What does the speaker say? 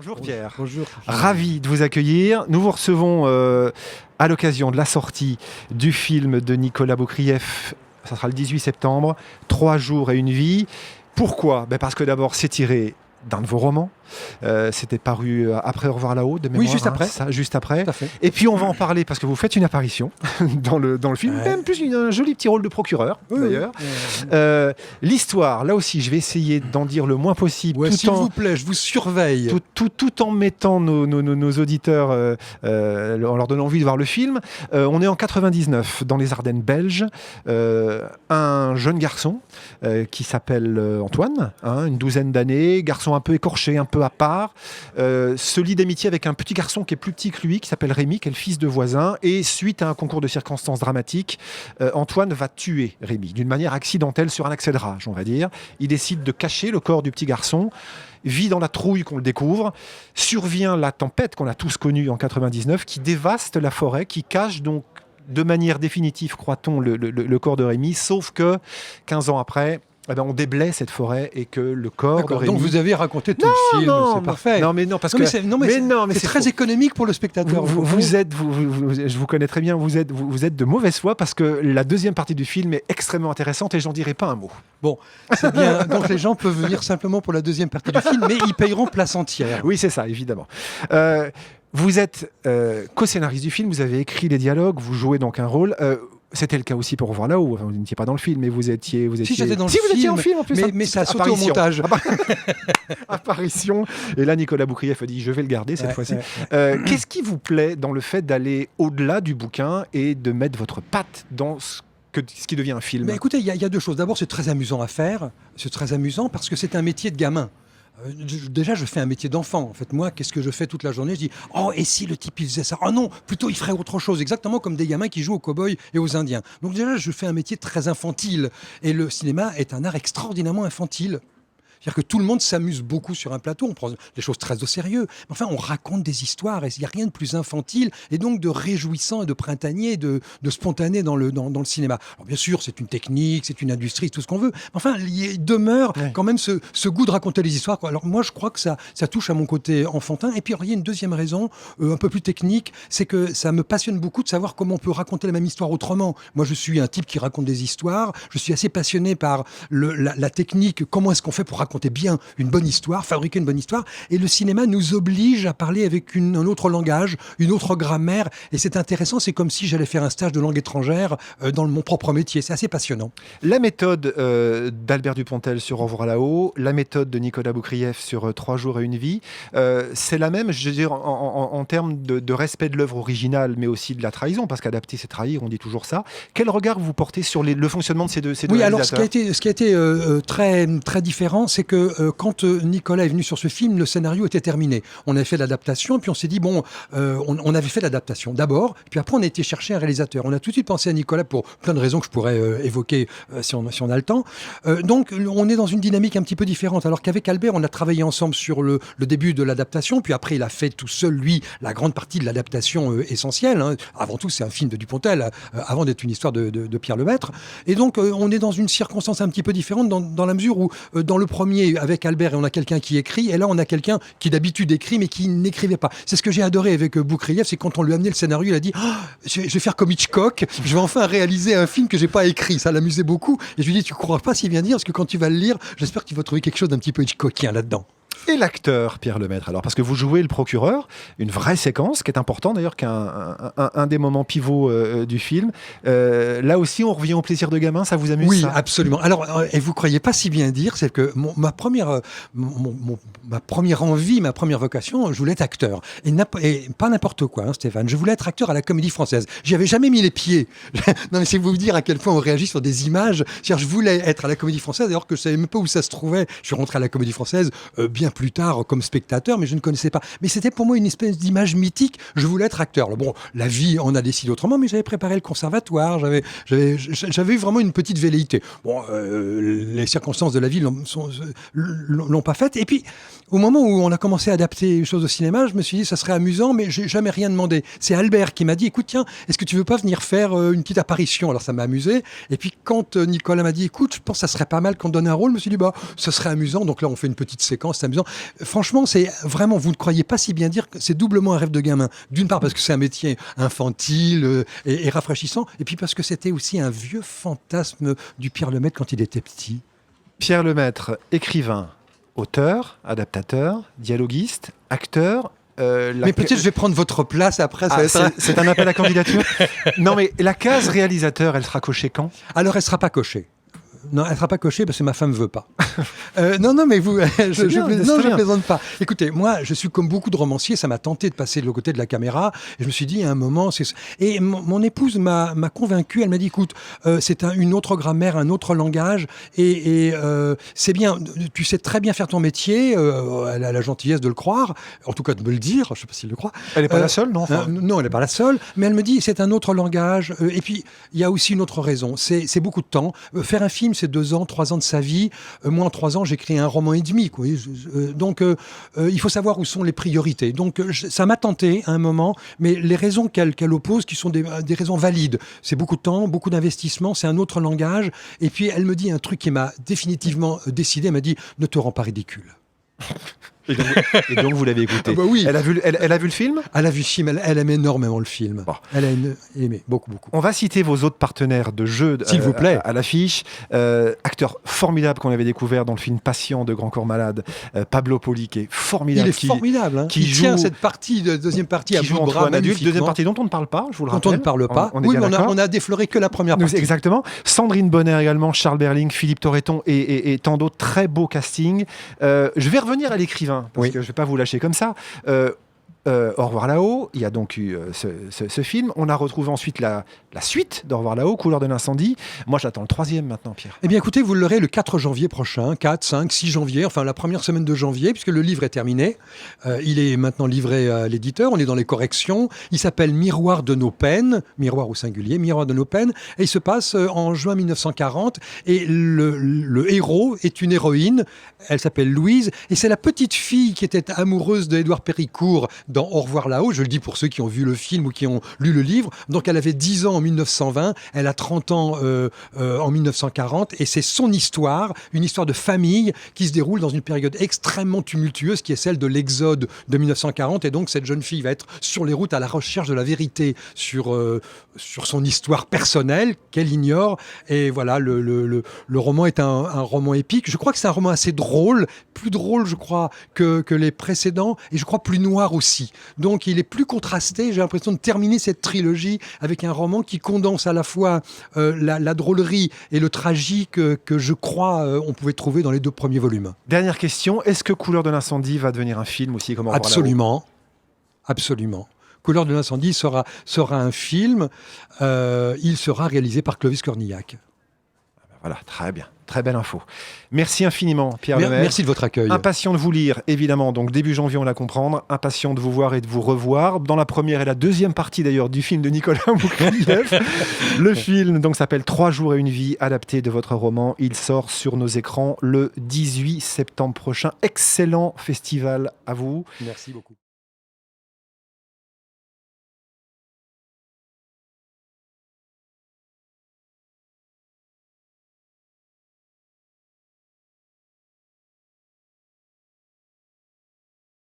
Bonjour Pierre, Bonjour. ravi de vous accueillir. Nous vous recevons à l'occasion de la sortie du film de Nicolas Boukrieff, ça sera le 18 septembre, 3 jours et une vie. Pourquoi ? Parce que d'abord c'est tiré d'un de vos romans, c'était paru après Au revoir là-haut de mémoire. Oui, juste après. Ça, juste après. Tout à fait. Et puis on va en parler parce que vous faites une apparition dans le film, Ouais. même plus un joli petit rôle de procureur d'ailleurs. L'histoire, là aussi je vais essayer d'en dire le moins possible, Ouais, tout s'il en... vous plaît, je vous surveille. Tout en mettant nos auditeurs, en leur donnant envie de voir le film. On est en 99, dans les Ardennes belges. Un jeune garçon qui s'appelle Antoine, une douzaine d'années, garçon un peu écorché, un peu à part, se lie d'amitié avec un petit garçon qui est plus petit que lui, qui s'appelle Rémi, qui est le fils de voisin. Et suite à un concours de circonstances dramatiques, Antoine va tuer Rémi, d'une manière accidentelle sur un accès de rage, on va dire. Il décide de cacher le corps du petit garçon, vit dans la trouille qu'on le découvre, survient la tempête qu'on a tous connue en 99, qui dévaste la forêt, qui cache donc de manière définitive, croit-on, le corps de Rémi, sauf que 15 ans après, on déblaye cette forêt et que le corps de Rémi... Donc vous avez raconté tout le film, c'est parfait. Non, mais non, parce Non, que... mais c'est très économique pour le spectateur. Je vous connais très bien, vous êtes de mauvaise foi parce que la deuxième partie du film est extrêmement intéressante et j'en dirai pas un mot. Bon, c'est bien. Donc les gens peuvent venir simplement pour la deuxième partie du film, mais ils payeront place entière. Oui, c'est ça, évidemment. Vous êtes co-scénariste du film, vous avez écrit les dialogues, vous jouez donc un rôle. C'était le cas aussi pour Au revoir là-haut. Vous n'étiez pas dans le film, mais vous étiez. Si, j'étais dans le vous film. étiez en film en plus. Mais ça a sauté au montage. Apparition. Et là, Nicolas Boukrieff a dit je vais le garder cette fois-ci. Qu'est-ce qui vous plaît dans le fait d'aller au-delà du bouquin et de mettre votre patte dans ce qui devient un film ? Mais écoutez, il y a deux choses. D'abord, c'est très amusant à faire. C'est très amusant parce que c'est un métier de gamin. Déjà, je fais un métier d'enfant. En fait, moi, qu'est-ce que je fais toute la journée ? Je dis, oh, et si le type, il faisait ça ? Oh non, plutôt, il ferait autre chose. Exactement comme des gamins qui jouent aux cow-boys et aux Indiens. Donc déjà, je fais un métier très infantile. Et le cinéma est un art extraordinairement infantile. C'est-à-dire que tout le monde s'amuse beaucoup sur un plateau, on prend des choses très au sérieux, mais enfin on raconte des histoires et il n'y a rien de plus infantile et donc de réjouissant et de printanier, de spontané dans le cinéma. Alors bien sûr c'est une technique, c'est une industrie, tout ce qu'on veut, mais enfin il demeure quand même ce goût de raconter les histoires. Alors moi je crois que ça touche à mon côté enfantin et puis il y a une deuxième raison, un peu plus technique, c'est que ça me passionne beaucoup de savoir comment on peut raconter la même histoire autrement. Moi je suis un type qui raconte des histoires, je suis assez passionné par la technique, comment est-ce qu'on fait pour raconter bien une bonne histoire, fabriquer une bonne histoire. Et le cinéma nous oblige à parler avec un autre langage, une autre grammaire. Et c'est intéressant, c'est comme si j'allais faire un stage de langue étrangère dans mon propre métier. C'est assez passionnant. La méthode d'Albert Dupontel sur Au revoir là-haut, la méthode de Nicolas Boukrieff sur 3 jours et une vie, c'est la même, je veux dire, en termes de respect de l'œuvre originale, mais aussi de la trahison, parce qu'adapter, c'est trahir, on dit toujours ça. Quel regard vous portez sur le fonctionnement de ces deux Oui, réalisateurs ? alors ce qui a été très, très différent, c'est que quand Nicolas est venu sur ce film, le scénario était terminé. On avait fait l'adaptation, et puis on s'est dit, on avait fait l'adaptation d'abord, puis après on a été chercher un réalisateur. On a tout de suite pensé à Nicolas pour plein de raisons que je pourrais évoquer si on a le temps. Donc on est dans une dynamique un petit peu différente, alors qu'avec Albert, on a travaillé ensemble sur le début de l'adaptation, puis après il a fait tout seul, lui, la grande partie de l'adaptation essentielle. Avant tout, c'est un film de Dupontel, avant d'être une histoire de Pierre Lemaitre. Et donc on est dans une circonstance un petit peu différente dans la mesure où dans le premier, avec Albert, on a quelqu'un qui écrit, et là on a quelqu'un qui d'habitude écrit mais qui n'écrivait pas. C'est ce que j'ai adoré avec Boukrieff, c'est quand on lui a amené le scénario, il a dit je vais faire comme Hitchcock, je vais enfin réaliser un film que j'ai pas écrit. Ça l'amusait beaucoup et je lui ai dit tu crois pas s'il vient dire, parce que quand tu vas le lire, j'espère que tu vas trouver quelque chose d'un petit peu Hitchcockien là-dedans. Et l'acteur, Pierre Lemaitre, alors, parce que vous jouez le procureur, une vraie séquence qui est importante d'ailleurs, qu'un des moments pivots du film. Là aussi, on revient au plaisir de gamin, ça vous amuse? Oui, ça absolument. Alors, et vous croyez pas si bien dire, c'est que ma première envie, ma première vocation, je voulais être acteur. Et pas n'importe quoi, Stéphane. Je voulais être acteur à la Comédie Française. J'y avais jamais mis les pieds. Non, mais c'est vous dire à quel point on réagit sur des images. C'est-à-dire, je voulais être à la Comédie Française, alors que je savais même pas où ça se trouvait. Je suis rentré à la Comédie Française bien plus tard comme spectateur, mais je ne connaissais pas. Mais c'était pour moi une espèce d'image mythique. Je voulais être acteur. Alors bon, la vie en a décidé autrement, mais j'avais préparé le conservatoire. J'avais eu vraiment une petite velléité. Bon, les circonstances de la vie l'ont pas faite. Et puis, au moment où on a commencé à adapter les choses au cinéma, je me suis dit, ça serait amusant, mais j'ai jamais rien demandé. C'est Albert qui m'a dit, écoute, tiens, est-ce que tu veux pas venir faire une petite apparition? Alors ça m'a amusé. Et puis quand Nicolas m'a dit, écoute, je pense que ça serait pas mal qu'on te donne un rôle, je me suis dit, ça serait amusant. Donc là, on fait une petite séquence, c'est amusant. Franchement, c'est vraiment, vous ne croyez pas si bien dire que c'est doublement un rêve de gamin. D'une part parce que c'est un métier infantile et rafraîchissant, et puis parce que c'était aussi un vieux fantasme du Pierre Lemaitre quand il était petit. Pierre Lemaitre, écrivain, auteur, adaptateur, dialoguiste, acteur. Mais peut-être je vais prendre votre place après. C'est un appel à candidature. Non, mais la case réalisateur, elle sera cochée quand? Alors, elle ne sera pas cochée. Non, elle ne sera pas cochée parce que ma femme ne veut pas. Non, mais vous, je plaisante pas. Écoutez, moi, je suis comme beaucoup de romanciers, ça m'a tenté de passer de l'autre côté de la caméra. Et je me suis dit, à un moment, et mon épouse m'a convaincu. Elle m'a dit, écoute, c'est une autre grammaire, un autre langage, et c'est bien. Tu sais très bien faire ton métier. Elle a la gentillesse de le croire, en tout cas de me le dire. Je ne sais pas s'il le croit. Elle n'est pas la seule, non? Non, elle n'est pas la seule. Mais elle me dit, c'est un autre langage. Et puis, il y a aussi une autre raison. C'est beaucoup de temps. Faire un film, c'est 2 ans, 3 ans de sa vie. Moi, en 3 ans, j'écris un roman et demi. Quoi. Donc, il faut savoir où sont les priorités. Donc, ça m'a tenté à un moment, mais les raisons qu'elle oppose, qui sont des raisons valides. C'est beaucoup de temps, beaucoup d'investissement, c'est un autre langage. Et puis, elle me dit un truc qui m'a définitivement décidé. Elle m'a dit, ne te rends pas ridicule. Et donc vous l'avez écouté. Ah bah oui. Elle a vu le film? Elle a vu le film, elle aime énormément le film. Bon. Elle a aimé, beaucoup. On va citer vos autres partenaires de jeu s'il vous plaît. À l'affiche. Acteur formidable qu'on avait découvert dans le film Patient de Grand Corps Malade, Pablo Poli, qui est formidable. Il est formidable. Hein. Qui il tient cette partie, deuxième partie à bout de bras, un adulte, deuxième partie dont on ne parle pas, je vous le rappelle. Dont on ne parle pas. On a défloré que la première partie. Exactement. Sandrine Bonner également, Charles Berling, Philippe Torreton et tant d'autres. Très beau casting. Je vais revenir à l'écrivain, parce que je ne vais pas vous lâcher comme ça. Au revoir là-haut, il y a donc eu ce film. On a retrouvé ensuite la suite d'Au revoir là-haut, Couleur de l'incendie. Moi, j'attends le 3e maintenant, Pierre. Eh bien, écoutez, vous l'aurez le 4 janvier prochain, 4, 5, 6 janvier, enfin la première semaine de janvier, puisque le livre est terminé. Il est maintenant livré à l'éditeur, on est dans les corrections. Il s'appelle Miroir de nos peines, miroir au singulier, Miroir de nos peines, et il se passe en juin 1940, et le héros est une héroïne, elle s'appelle Louise, et c'est la petite fille qui était amoureuse d'Édouard Péricourt dans Au revoir là-haut, je le dis pour ceux qui ont vu le film ou qui ont lu le livre. Donc elle avait 10 ans en 1920, elle a 30 ans en 1940, et c'est son histoire, une histoire de famille qui se déroule dans une période extrêmement tumultueuse qui est celle de l'exode de 1940, et donc cette jeune fille va être sur les routes à la recherche de la vérité sur son histoire personnelle qu'elle ignore, et voilà, le roman est un roman épique. Je crois que c'est un roman assez drôle, plus drôle je crois que les précédents, et je crois plus noir aussi. Donc il est plus contrasté. J'ai l'impression de terminer cette trilogie avec un roman qui condense à la fois la drôlerie et le tragique que je crois on pouvait trouver dans les 2 premiers volumes. Dernière question, est-ce que Couleur de l'incendie va devenir un film aussi comme Au revoir Absolument. Absolument. Couleur de l'incendie sera un film. Il sera réalisé par Clovis Cornillac. Voilà, très bien. Très belle info. Merci infiniment, Pierre Lemaitre. Merci de votre accueil. Impatient de vous lire, évidemment. Donc, début janvier, on l'a comprendre. Impatient de vous voir et de vous revoir. Dans la première et la deuxième partie, d'ailleurs, du film de Nicolas Moukhliev. Le film donc s'appelle 3 jours et une vie, adapté de votre roman. Il sort sur nos écrans le 18 septembre prochain. Excellent festival à vous. Merci beaucoup.